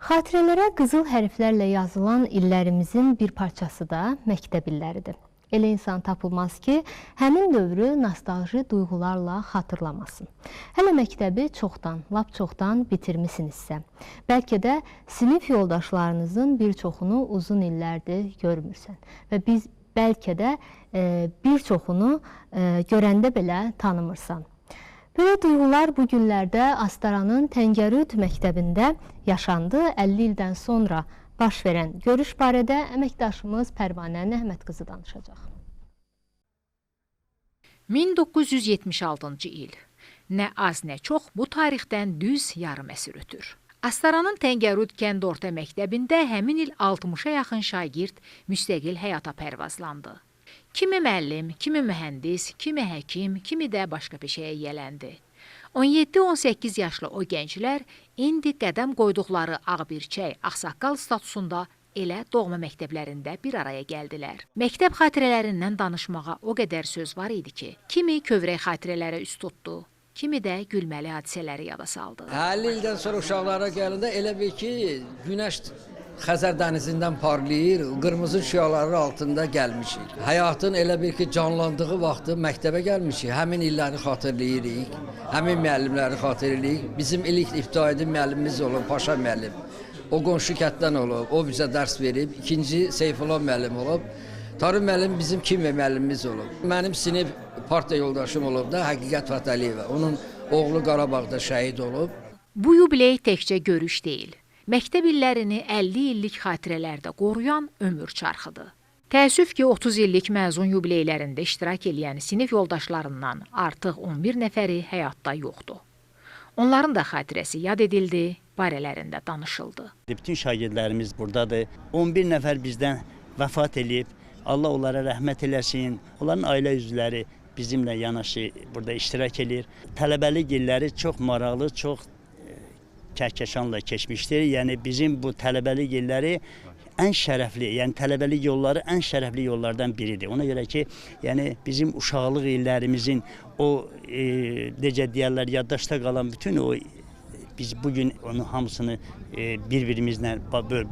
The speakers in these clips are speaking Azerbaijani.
Xatirələrə qızıl hərflərlə yazılan illərimizin bir parçası da məktəb illəridir. Elə insan tapılmaz ki, həmin dövrü nostalji duyğularla xatırlamasın. Hələ məktəbi çoxdan, lap çoxdan bitirmisinizsə, bəlkə də sinif yoldaşlarınızın bir çoxunu uzun illərdir görmürsən və biz bəlkə də bir çoxunu görəndə belə tanımırsan. Belə duyğular bu günlərdə Astaranın Təngərüd məktəbində yaşandı. 50 ildən sonra baş verən görüş barədə əməkdaşımız Pərvanə Nəhmətqızı danışacaq. 1976-cı il. Nə az, nə çox bu tarixdən düz yarım əsr ötür. Astaranın Təngərüd kənd orta məktəbində həmin il 60-a yaxın şagird müstəqil həyata pərvazlandı. Kimi müəllim, kimi mühəndis, kimi həkim, kimi də başqa peşəyə yiyələndi. 17-18 yaşlı o gənclər indi qədəm qoyduqları Ağbirçək, Ağsaqqal statusunda elə doğma məktəblərində bir araya gəldilər. Məktəb xatirələrindən danışmağa o qədər söz var idi ki, kimi kövrək xatirələrə üst tutdu, kimi də gülməli hadisələri yada saldı. 50 ildən sonra uşaqlara gələndə elə bil ki, günəş Xəzər dənizindən parlayır, qırmızı şüaları altında gəlmişik. Həyatın elə bir ki, canlandığı vaxtı məktəbə gəlmişik. Həmin illəri xatırlayırıq, həmin müəllimləri xatırlayırıq. Bizim ilk ibtidai müəllimimiz olub, Paşa müəllim. O qonşu kənddən olub, o bizə dərs verib. İkinci Seyfullah müəllim olub. Tarım müəllim bizim kimya müəllimimiz olub. Mənim sinif partiya yoldaşım olub da Həqiqət Fətəliyevə. Onun oğlu Qarabağda şəhid olub. Bu yubiley təkcə görüş deyil. Məktəb illərini 50 illik xatirələrdə qoruyan ömür çarxıdır. Təəssüf ki, 30 illik məzun yubileylərində iştirak edən sinif yoldaşlarından artıq 11 nəfəri həyatda yoxdur. Onların da xatirəsi yad edildi, barələrində danışıldı. Bütün şagirdlərimiz buradadır. 11 nəfər bizdən vəfat edib. Allah onlara rəhmət eləsin. Onların ailə üzvləri bizimlə yanaşı burada iştirak edir. Tələbəlik illəri çox maraqlı, çox kəhkəşanla keçmişdir. Yəni bizim bu tələbəlik illəri ən şərəfli, yəni tələbəlik yolları ən şərəfli yollardan biridir. Ona görə ki, yəni bizim uşaqlıq illərimizin o necə deyərlər, yaddaşda qalan bütün o biz bugün onun hamısını bir-birimizlə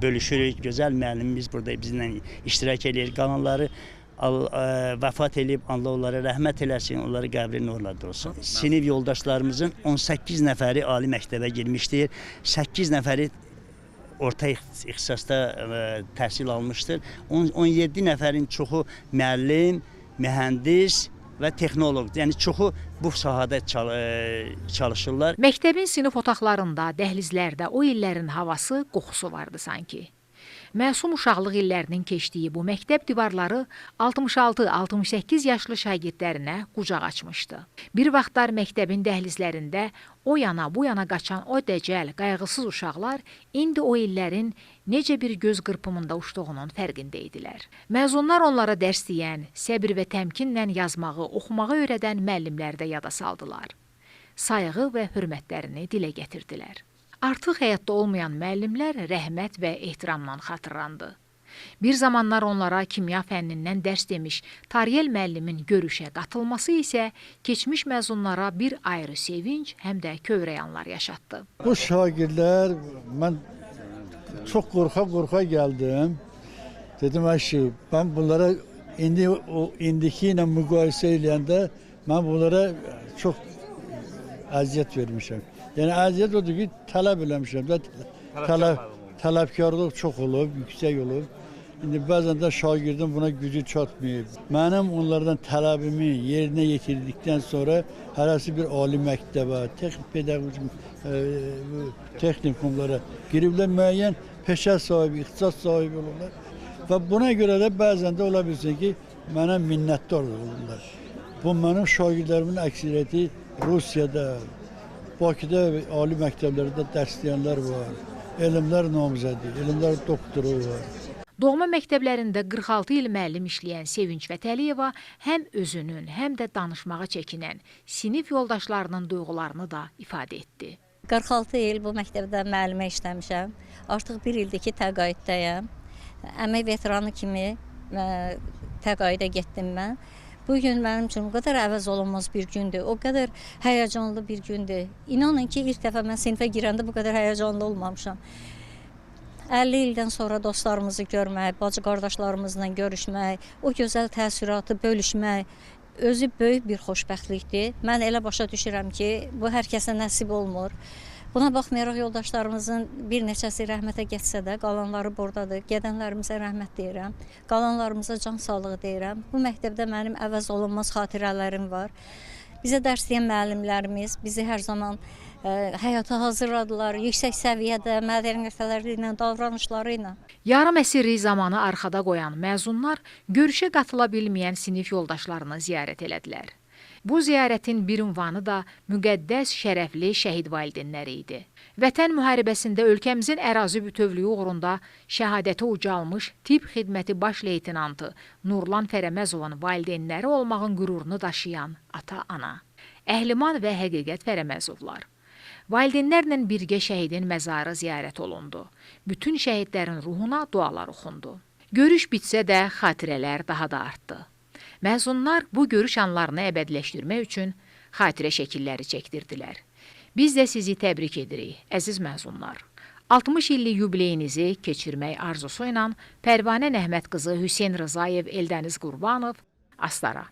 bölüşürük. Gözəl müəllimimiz burada bizimlə iştirak edir. Qalanları vəfat edib, Allah onlara rəhmət eləsin, onları qəbri nurla dolsun. Sinif yoldaşlarımızın 18 nəfəri ali məktəbə girmişdir, 8 nəfəri orta ixtisasda təhsil almışdır. 17 nəfərin çoxu müəllim, mühəndis və texnoloq, yəni çoxu bu sahədə çalışırlar. Məktəbin sinif otaqlarında, dəhlizlərdə o illərin havası, qoxusu vardı sanki. Məsum uşaqlıq illərinin keçdiyi bu məktəb divarları 66-68 yaşlı şagirdlərinə qucaq açmışdı. Bir vaxtlar məktəbin dəhlizlərində o yana bu yana qaçan o dəcəl, qayğısız uşaqlar indi o illərin necə bir göz qırpımında uçduğunun fərqində idilər. Məzunlar onlara dərs deyən, səbir və təmkinlə yazmağı, oxumağı öyrədən müəllimlər də yada saldılar. Sayğı və hörmətlərini dilə gətirdilər. Artıq həyatda olmayan müəllimlər rəhmət və ehtiramla xatırlandı. Bir zamanlar onlara kimya fənnindən dərs demiş Tariyel müəllimin görüşə qatılması isə keçmiş məzunlara bir ayrı sevinç, həm də kövrəyanlar yaşatdı. Bu şagirdlər, mən çox qorxa gəldim. Dedim, mən bunlara indiki ilə müqayisə edəndə mən bunlara çox əziyyət vermişəm. Yəni əziyyət odur ki, tələb eləmişəm. Tələbkarlıq çox olub, yüksək olub. İndi bəzən də şagirdim buna gücü çatmayıb. Mənim onlardan tələbimi yerinə yetirdikdən sonra hərəsi bir ali məktəbə, texnikumlara giriblər, müəyyən peşə sahibi, ixtisas sahibi olurlar. Və buna görə də bəzən də ola bilsin ki, mənə minnətdar olurlar. Bu mənim şagirdlərimin əksəriyyəti Rusiyada, Bakıda ali məktəblərdə dərs deyənlər var, elmlər namizədi, elmlər doktoru var. Doğma məktəblərində 46 il müəllim işləyən Sevinç Vətəliyeva həm özünün, həm də danışmağa çəkinən sinif yoldaşlarının duyğularını da ifadə etdi. 46 il bu məktəbdə müəllimə işləmişəm. Artıq bir ildir ki, təqaüddəyəm. Əmək veteranı kimi təqaüdə getdim mən. Bugün mənim üçün o qədər əvəz olunmaz bir gündür, o qədər həyəcanlı bir gündür. İnanın ki, ilk dəfə mən sinifə girəndə bu qədər həyəcanlı olmamışam. 50 ildən sonra dostlarımızı görmək, bacı qardaşlarımızla görüşmək, o gözəl təəssüratı bölüşmək özü böyük bir xoşbəxtlikdir. Mən elə başa düşürəm ki, bu hər kəsə nəsib olmur. Buna baxmayaraq yoldaşlarımızın bir neçəsi rəhmətə getsə də, qalanları buradadır. Gedənlərimizə rəhmət deyirəm, qalanlarımıza can sağlığı deyirəm. Bu məktəbdə mənim əvəz olunmaz xatirələrim var. Bizə dərs deyən müəllimlərimiz bizi hər zaman həyata hazırladılar, yüksək səviyyədə, mədəniyyətləri ilə, davranışları ilə. Yarım əsirlik zamanı arxada qoyan məzunlar görüşə qatıla bilməyən sinif yoldaşlarını ziyarət elədilər. Bu ziyarətin bir ünvanı da müqəddəs şərəfli şəhid valideynləri idi. Vətən müharibəsində ölkəmizin ərazi bütövlüyü uğrunda şəhadəti ucalmış tibb xidməti baş leytenantı Nurlan Fərəməzovun valideynləri olmağın qürurunu daşıyan ata-ana. Əhliman və Həqiqət Fərəməzovlar. Valideynlərlə birgə şəhidin məzarı ziyarət olundu. Bütün şəhidlərin ruhuna dualar oxundu. Görüş bitsə də xatirələr daha da artdı. Məzunlar bu görüş anlarını əbədiləşdirmək üçün xatirə şəkilləri çəkdirdilər. Biz də sizi təbrik edirik, əziz məzunlar. 60 illik yubileyinizi keçirmək arzusu ilə Pərvanə Nəhmət qızı Hüseyn Rızayev, Eldəniz Qurbanov, Astara.